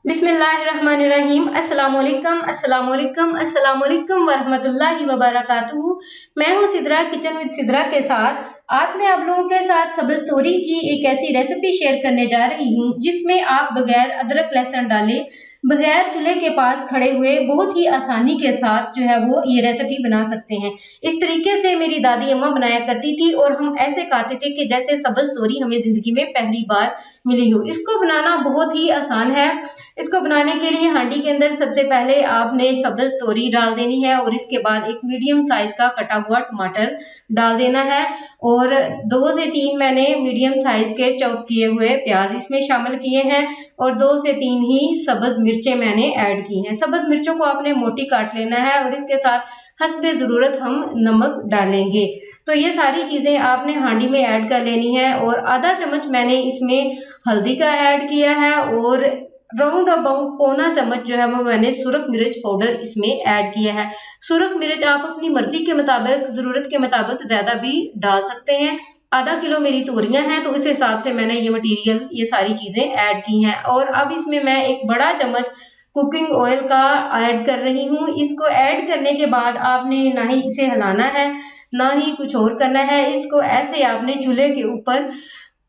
बिस्मिल्लाहिर्रहमानिर्रहीम। अस्सलामुअलैकुम वरहमतुल्लाहि वबरकातुहू। मैं हूँ सिद्रा किचन विद सिद्रा के साथ। आज मैं आप लोगों के साथ सब्ज़ तोरी की एक ऐसी रेसिपी शेयर करने जा रही हूँ जिसमें आप बगैर अदरक लहसुन डाले, बगैर चूल्हे के पास खड़े हुए बहुत ही आसानी के साथ जो है वो ये रेसिपी बना सकते हैं। इस तरीके से मेरी दादी अम्मा बनाया करती थी और हम ऐसे खाते थे कि जैसे सब्ज़ तोरी हमें जिंदगी में पहली बार मिली हो। इसको बनाना बहुत ही आसान है। इसको बनाने के लिए हांडी के अंदर सबसे पहले आपने सब्ज़ तोरी डाल देनी है और इसके बाद एक मीडियम साइज का कटा हुआ टमाटर डाल देना है और 2 से 3 मैंने मीडियम साइज के चॉप किए हुए प्याज इसमें शामिल किए हैं और 2 से 3 ही सब्ज़ मिर्चें मैंने ऐड की हैं। सब्ज़ मिर्चों को आपने मोटी काट लेना है और इसके साथ हस्बे ज़रूरत हम नमक डालेंगे। तो ये सारी चीज़ें आपने हांडी में ऐड कर लेनी है और आधा चम्मच मैंने इसमें हल्दी का ऐड किया है और राउंड अबाउट पौना चम्मच जो है वो मैंने सुरख मिर्च पाउडर इसमें ऐड किया है। सुरख मिर्च आप अपनी मर्जी के मुताबिक, ज़रूरत के मुताबिक ज़्यादा भी डाल सकते हैं। आधा किलो मेरी तोरियां हैं तो इस हिसाब से मैंने ये मटेरियल, ये सारी चीज़ें ऐड की हैं और अब इसमें मैं एक बड़ा चम्मच कुकिंग ऑयल का ऐड कर रही हूँ। इसको ऐड करने के बाद आपने ना ही इसे हिलाना है, ना ही कुछ और करना है। इसको ऐसे आपने चूल्हे के ऊपर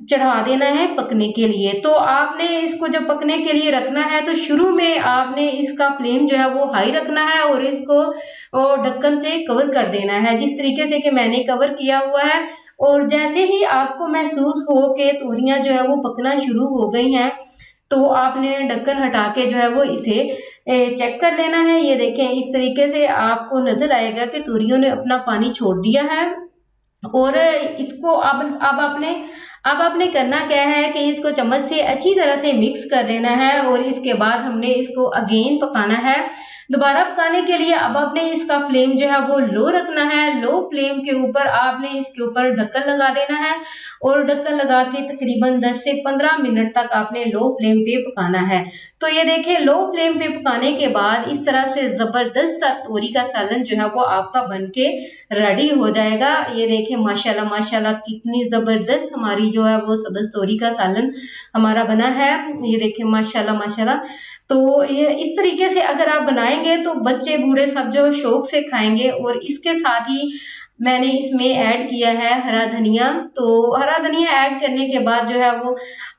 चढ़ा देना है पकने के लिए। तो आपने इसको जब पकने के लिए रखना है तो शुरू में आपने इसका फ्लेम जो है वो हाई रखना है और इसको ढक्कन से कवर कर देना है जिस तरीके से कि मैंने कवर किया हुआ है। और जैसे ही आपको महसूस हो कि तोरियां जो है वो पकना शुरू हो गई हैं तो आपने ढक्कन हटा के जो है वो इसे चेक कर लेना है। ये देखें, इस तरीके से आपको नजर आएगा कि तोरियों ने अपना पानी छोड़ दिया है और इसको अब आपने करना क्या है कि इसको चम्मच से अच्छी तरह से मिक्स कर देना है और इसके बाद हमने इसको अगेन पकाना है। दोबारा पकाने के लिए अब आपने इसका फ्लेम जो है वो लो रखना है। लो फ्लेम के ऊपर आपने इसके ऊपर ढक्कन लगा देना है और ढक्कन लगा के तकरीबन 10 से 15 मिनट तक आपने लो फ्लेम पे पकाना है। तो ये देखिए, लो फ्लेम पे पकाने के बाद इस तरह से जबरदस्त सा तोरी का सालन जो है वो आपका बनके रेडी हो जाएगा। ये देखिए, माशाल्लाह माशाल्लाह कितनी जबरदस्त हमारी जो है वो सब्ज़ तोरी का सालन हमारा बना है। ये देखिए माशाल्लाह माशाल्लाह। तो ये इस तरीके से अगर आप बनाएंगे तो बच्चे बूढ़े सब जो शौक से खाएंगे। और इसके साथ ही मैंने इसमें ऐड किया है हरा धनिया। तो हरा धनिया ऐड करने के बाद जो है वो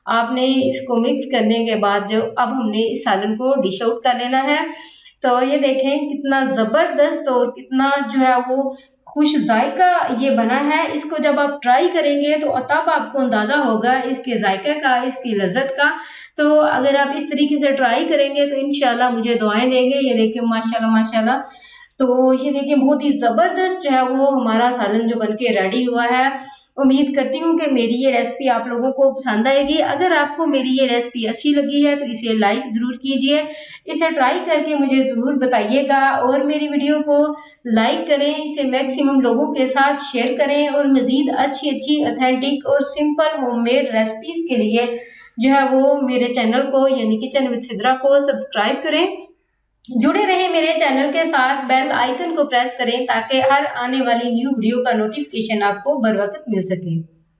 आपने इसको मिक्स करने के बाद जो अब हमने इस सालन को डिश आउट कर लेना है। तो ये देखें कितना जबरदस्त और कितना जो है वो खुश जायका ये बना है। इसको जब आप ट्राई करेंगे तो तब आपको अंदाजा होगा इसके जायके का, इसकी लज्जत का। तो अगर आप इस तरीके से ट्राई करेंगे तो इंशाल्लाह मुझे दुआएं देंगे। ये देखिए माशाल्लाह माशाल्लाह। तो ये देखिए बहुत ही जबरदस्त जो है वो हमारा सालन जो बनके रेडी हुआ है। उम्मीद करती हूँ कि मेरी ये रेसिपी आप लोगों को पसंद आएगी। अगर आपको मेरी ये रेसिपी अच्छी लगी है तो इसे लाइक ज़रूर कीजिए, इसे ट्राई करके मुझे ज़रूर बताइएगा और मेरी वीडियो को लाइक करें, इसे मैक्सिमम लोगों के साथ शेयर करें और मज़ीद अच्छी अच्छी ऑथेंटिक और सिंपल होममेड रेसिपीज़ के लिए जो है वो मेरे चैनल को यानी किचन विद सिद्रा को सब्सक्राइब करें। जुड़े रहें मेरे चैनल के साथ, बेल आइकन को प्रेस करें ताकि हर आने वाली न्यू वीडियो का नोटिफिकेशन आपको बर वक्त मिल सके।